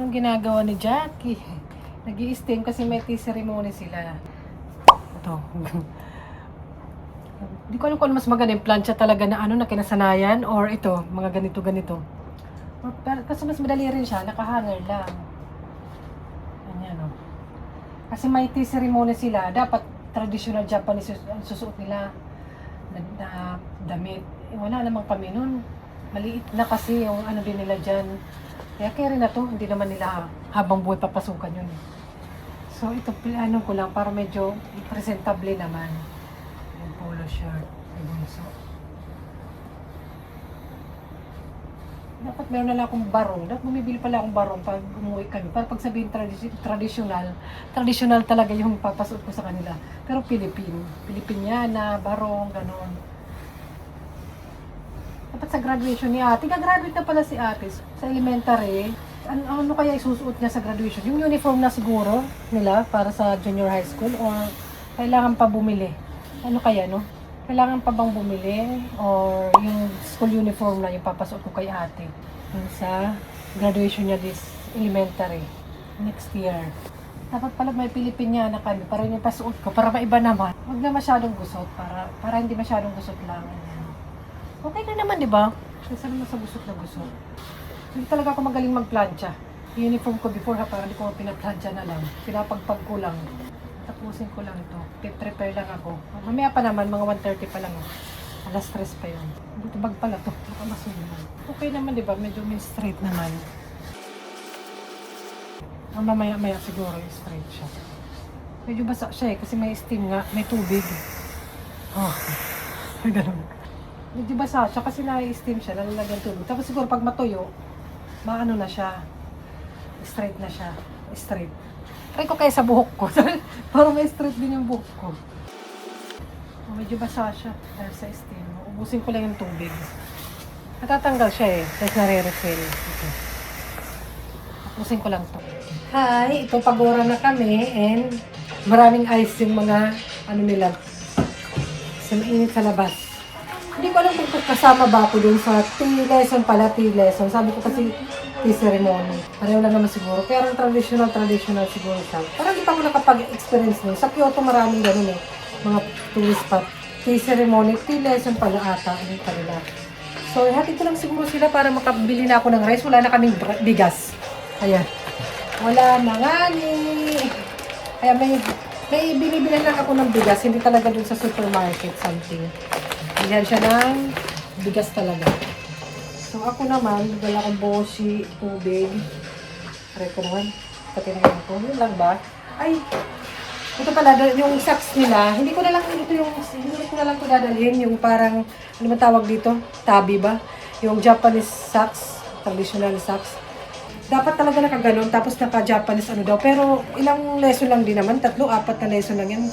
Anong ginagawa ni Jackie? Nag-i-steam kasi may tea ceremony sila. Ito. Hindi ko alam kung ano mas maganda yung plancha talaga na ano na kinasanayan or ito, mga ganito-ganito. Pero kasi mas madali rin siya, nakahanger lang. Ganyan, oh. Kasi may tea ceremony sila, dapat traditional Japanese ang susuot nila na damit. Wala namang kami nun. Maliit na kasi yung ano din nila dyan. Kaya carry na to, hindi naman nila habang buhay papasukan yun. So ito, ano ko lang, para medyo presentable naman. Yung polo shirt, yung bunso. Dapat meron na lang akong barong. Dapat bumibili pala akong barong pag umuwi kami. Para pag sabihin traditional talaga yung papasuot ko sa kanila. Pero Pilipiniana, barong, ganon. Dapat sa graduation ni ate. Gagraduate na pala si ate sa elementary. Ano kaya isusuot niya sa graduation? Yung uniform na siguro nila para sa junior high school or kailangan pa bumili? Ano kaya, no? Kailangan pa bang bumili or yung school uniform na yung papasuot ko kay ate yung sa graduation niya this elementary next year. Dapat pala may Pilipiniana kami para yung pasuot ko para maiba naman. Huwag na masyadong gusot para hindi masyadong gusot lang. Okay na naman, di ba? Kasi naman sa gusot na gusot. Hindi talaga ako magaling magplancha. Yung uniform ko before para hindi ko pinaplancha na lang. Pinapagpag ko lang. Tapusin ko lang ito. Prepare lang ako. Mamaya pa naman, mga 1:30 pa lang. Alas 3 pa yun. Buti bag pala to. Baka masunan. Okay naman, di ba? Medyo may straight naman. Mamaya siguro yung straight siya. Medyo basa siya kasi may steam nga. May tubig. Oh, ganun. Medyo basa siya kasi na-steam siya, nalalagyan tubig. Tapos siguro pag matuyo, maano na siya. Straight na siya. Straight. Try ko kaya sa buhok ko. Parang may straight din yung buhok ko. Medyo basa siya dahil sa steam. Ubusin ko lang yung tubig. Natatanggal siya eh. Tapos nare-refill. Okay. Ubusin ko lang to. Hi! Ito pagora na kami and maraming ice yung mga ano nila. Kasi mainit sa labas. Hindi ko alam kung kasama ba ako dun sa tea lesson pala, tea lesson. Sabi ko kasi tea ceremony. Pareho lang naman siguro. Pero traditional siguro siya. Parang hindi pa ako nakapag-experience nun. Sa Kyoto maraming ganun eh. Mga tourist spot. Tea ceremony, tea lesson pala ata. Ano kanila. So, hatid ko lang siguro sila para makabili na ako ng rice. Wala na kaming bigas. Ayan. Wala na nga ni. Kaya may binibilan lang ako ng bigas. Hindi talaga dun sa supermarket something. Bilhan siya ng bigas talaga. So ako naman, dala akong boshi, tubig. Try ko naman. Patinigyan ko. Yun lang ba? Ay, ito pala, yung socks nila, hindi ko na lang ito dadalhin. Yung parang, ano ba tawag dito? Tabi ba? Yung Japanese socks, traditional socks. Dapat talaga nakaganon, tapos naka-Japanese ano daw. Pero ilang lesson lang din naman, 3-4 na lesson lang yan.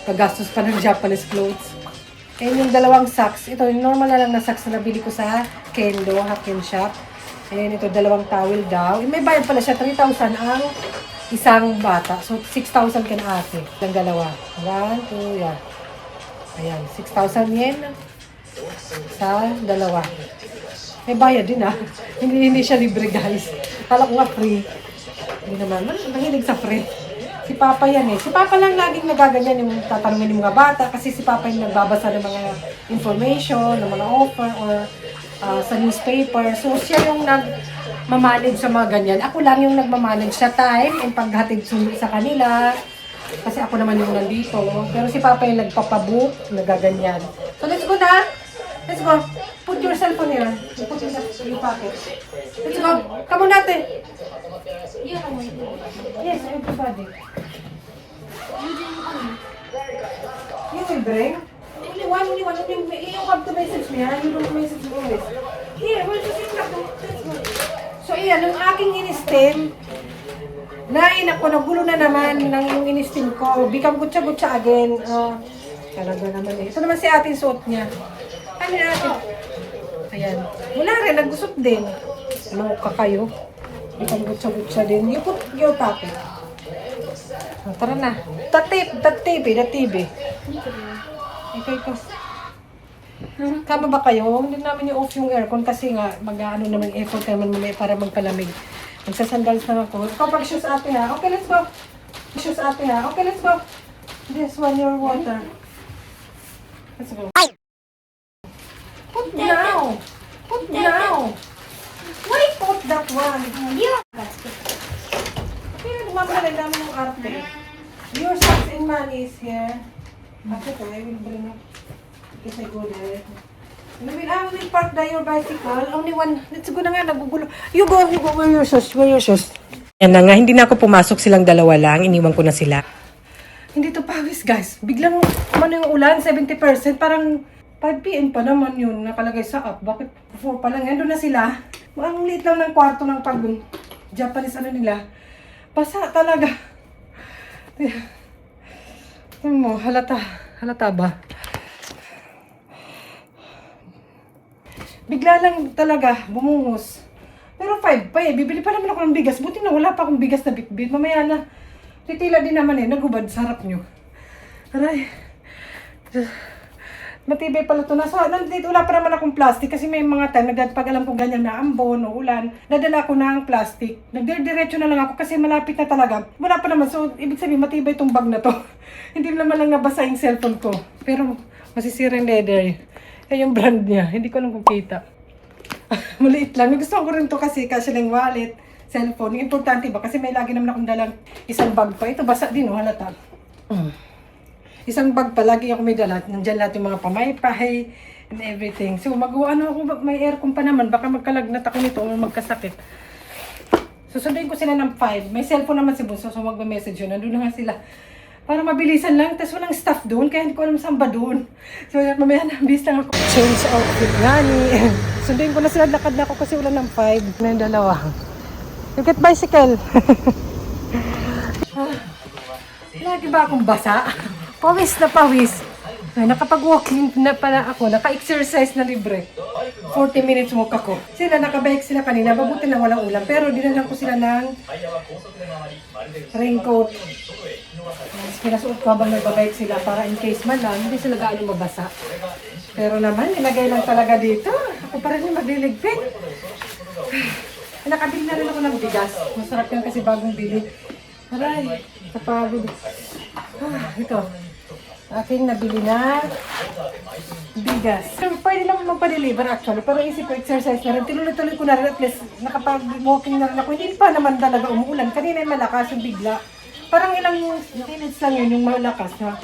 Kagastos pa ng Japanese clothes. And yung dalawang socks, ito yung normal na lang na socks na nabili ko sa Kendo, Hakken Shop. And ito, dalawang towel daw. And may bayad pala siya, 3,000 ang isang bata. So, 6,000 ka na ate. Ang dalawa. 1, 2, yan. Ayan, 6,000 yen sa dalawa. May bayad din ah. Hindi siya libre guys. Kala ko nga free. Hindi naman. Mahilig sa free. Si Papa yan eh. Si Papa lang laging nagaganyan yung tatanungin ng mga bata kasi si Papa yung nagbabasa ng mga information, ng mga offer or sa newspaper. So siya yung nagmamanage sa mga ganyan. Ako lang yung nagmamanage sa time and paghatid sundo sa kanila. Kasi ako naman yung nandito. Pero si Papa yung nagpapabook, nagaganyan. So let's go na! Let's go! Put your cellphone here. Put your pocket. Let's go! Come on natin! Yes, everybody. You will bring? Only one. You have to message me, ha? You don't message me always. Here, we'll just sit back. Let's go. So, iyan, yung aking in-steam, ako, nagulo na naman ng yung in-steam ko. Bikang gutsa-gutsa again. Talaga naman eh. Ito naman si ating suot niya. Ano natin? Ayan. Wala rin, nagusot din. Ano ka kayo? Bikang gutsa-gutsa din. You put your pocket. Tara na. That TV. Ikaw. Kama ba kayo? Hindi namin i-off yung aircon kasi nga mag-ano naman effort naman mamaya para magpalamig. Magsasandals na ako. Ikaw pag shoes ate ha. Okay, let's go. Shoes ate ha. Okay, let's go. This one, your water. Let's go. Put now. Put now. Why put that one? Pero lumama na dami ng arte. Your socks and money is here. After ko, I will bring up. Because I go there. I will park your bicycle. Only one. Let's go na nga, nagugulo. You go. Wear your shoes. Wear your shoes. Yan na nga, hindi na ako pumasok, silang dalawa lang, iniwan ko na sila. Hindi to pawis, guys. Biglang, yung ulan, 70%. Parang 5 p.m. pa naman yun, nakalagay sa app. Bakit 4 pa lang? Yan, doon na sila. Ang liit lang ng kwarto ng Japanese nila. Basa talaga. Tingnan mo, halata ba? Bigla lang talaga, bumungos. Pero 5 pa eh. Bibili pa naman ako ng bigas. Buti na wala pa akong bigas na bitbit. Mamaya na. Titila din naman eh. Nagubad sa harap nyo. Aray. Matibay pala ito. Nandito wala pa naman akong plastic. Kasi may mga time, pag alam kong ganyan na ambon o ulan, nadala ko na ang plastic. Nagdiretso na lang ako kasi malapit na talaga. Wala pa naman. So, ibig sabihin, matibay itong bag na to. Hindi naman lang nabasa yung cellphone ko. Pero, masisira yung leather. Yung brand niya. Hindi ko lang kung kita. Maliit lang. Gusto ko rin to kasi lang wallet, cellphone. Importante ba? Kasi may lagi naman akong dalang isang bag pa. Ito basa din, halata. Isang bag pa. Lagi ako may dala. Nandyan lahat yung mga pamaypay and everything. So, may aircon pa naman. Baka magkalagnat ako nito o magkasakit. Susunduin ko sila ng 5. May cellphone naman si Bunso. So, magme-message yun. Nandun na nga sila. Para mabilisan lang, tapos walang staff doon, kaya hindi ko alam saan ba doon. So, mamaya na, bis lang ako. Change outfit nga ni. Sunduin ko na sila, lakad na ako kasi wala ng 5. Na yung dalawa. You get bicycle. Lagi ba akong basa? Pawis na pawis. Ay, nakapag-walking na pala ako, naka-exercise na libre. 40 minutes walk ako. Sila, nakabike sila kanina, mabuti na walang ulam. Pero dinalang ko sila ng raincoat. Pinasuot ko habang nagbabike sila para in case man lang, hindi sila gaano mabasa. Pero naman, nilagay lang talaga dito. Ako pa rin yung magliligpit. Nakabili na rin ako ng bigas. Masarap yan kasi bagong bili. Aray, kapagod. Ito. Aking nabili na bigas. Pwede naman magpa-deliver actually, pero isip ko exercise na rin. Tinuloy-tuloy ko na rin at least nakapag-walking na rin ako. Hindi pa naman talaga umuulan. Kanina yung malakas yung bigla. Parang ilang minutes lang yun yung malakas na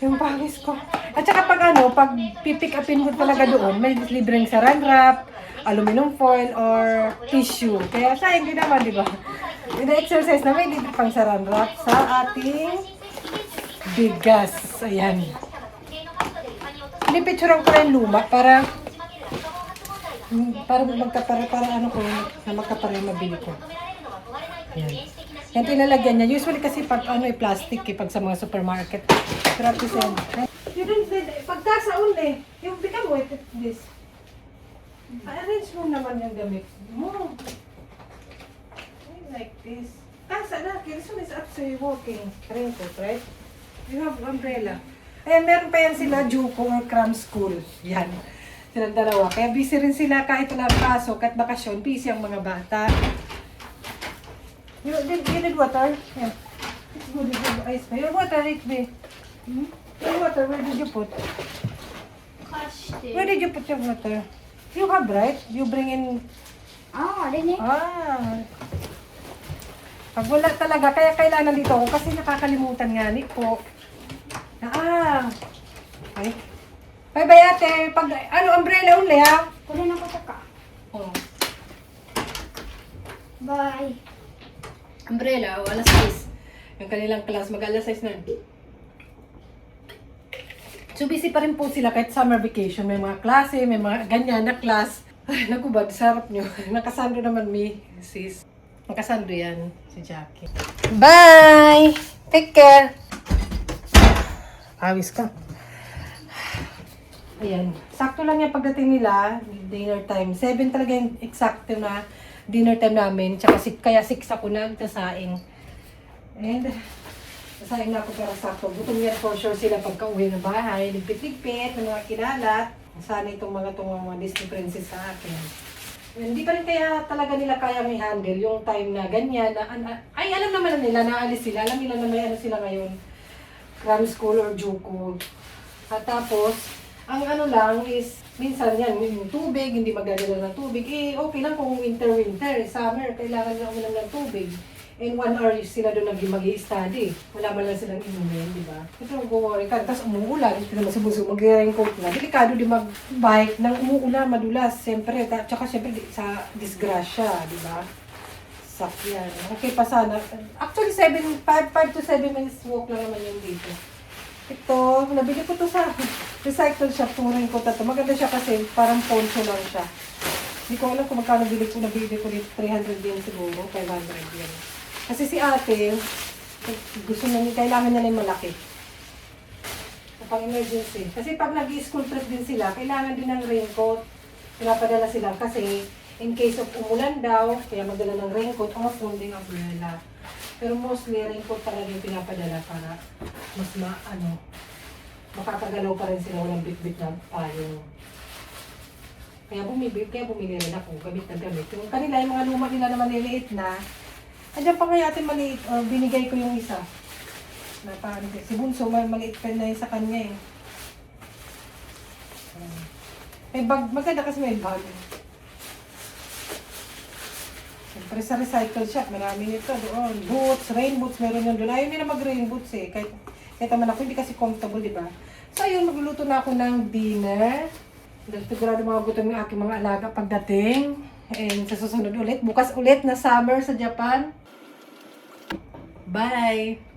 yung pawis ko. At saka pag pipick upin ko talaga doon, may libreng saran wrap, aluminum foil, or tissue. Kaya sayang din naman, di ba? Ina-exercise na may libre pang saran wrap sa ating bigas. Ayan. Pinipicturean ko na yung luma para magkapare mabili ko. Ayan. Yan tinalagyan niya. Usually kasi pag plastic pag sa mga supermarket. Practice yan. You don't need, pag tasa only, yung become wet this. Arrange mo naman yung gamit mo. Like this. Tasa na. This one is up to you walking. Raincoat, right? You have umbrella. Eh, meron pa yan sila, Juco or Cram School. Yan. Silang dalawa. Kaya busy rin sila kahit wala pasok at bakasyon. Busy ang mga bata. You need water? Yeah. It's good. You have ice pa. Your water, right, babe? Your water, where did you put? Where did you put your water? You have, right? You bring in... Oh, didn't you? Pag wala talaga, kaya kailangan dito ako kasi nakakalimutan nga ni po. Okay. Bye-bye ate. Pag, umbrella only ha? Kunin ako sa ka. Oh. Bye. Umbrella, alas 6. Yung kanilang class, mag-alas 6 na. So busy pa rin po sila kahit summer vacation. May mga klase, may mga ganyan na class. Ay, nagubad, sarap nyo. Nakasando naman sis. Nakasando yan, si Jackie. Bye! Take care! Awis ka. Ayan. Sakto lang yung pagdating nila, dinner time. 7 talaga yung exacto na dinner time namin. Tsaka kaya 6 ako nagtasaing. And, nasaing na ako para sakto. Gutom yan for sure sila pagka uwi ng bahay. Ligpit-ligpit, ng mga kinalat. Sana itong mga Disney princess sa akin. Hindi pa rin kaya talaga nila kayang i-handle yung time na ganyan. Ay, alam naman na nila, naalis sila. Alam nila na may ano sila ngayon. Cram school or Juku. At tapos, ang ano lang is, minsan yan, yung tubig, hindi magdadala ng tubig. Eh, okay lang kung winter, summer, kailangan nila uminom ng tubig. And 1 hour sila doon mag-i-study. Wala man lang silang inumin, di ba? Ito, mag-worry ka. Tapos umuulan, ito naman sa buso, mag-raincoat na. Delikado din mag-bike nang umuulan, madulas. Siyempre, tsaka siyempre sa disgrasya, di ba? Sakyan. Okay pa sana. Actually, 5 to 7 minutes walk lang naman yung dito. Ito, nabili ko to sa recycle shop, turing ko to. Maganda siya kasi parang poncho lang siya. Hindi ko alam kung magkano nabili ko dito. 300 yen siguro, 500 yen. Kasi si ate, gusto niya, kailangan niya na yung malaki. Pang emergency. Kasi pag nag-school trip din sila, kailangan din ng raincoat. Pinapadala sila kasi in case of umulan daw, kaya magdala ng raincoat o folding umbrella. Pero mostly, raincoat talaga yung pinapadala para mas makakagalaw pa rin sila, walang bit-bit na payong. Kaya bumili rin ako, gamit na gamit. Yung kanila, yung mga luma nila na maliliit na, andyan pa kaya atin maliit, binigay ko yung isa. Na parang, si Bunso, maliit pa na yung sa kanya eh. May bag, maganda kasi may bag. Siyempre sa recycle shop, marami nito doon. Boots, rain boots, meron yun doon. Ayaw nila mag-rain boots eh. Kahit naman ako, hindi kasi comfortable, di ba? So ayun, magluluto na ako ng dinner. Dahil sigurado mga gutom yung aking mga alaga pagdating. And sa susunod ulit, bukas ulit na summer sa Japan. Bye!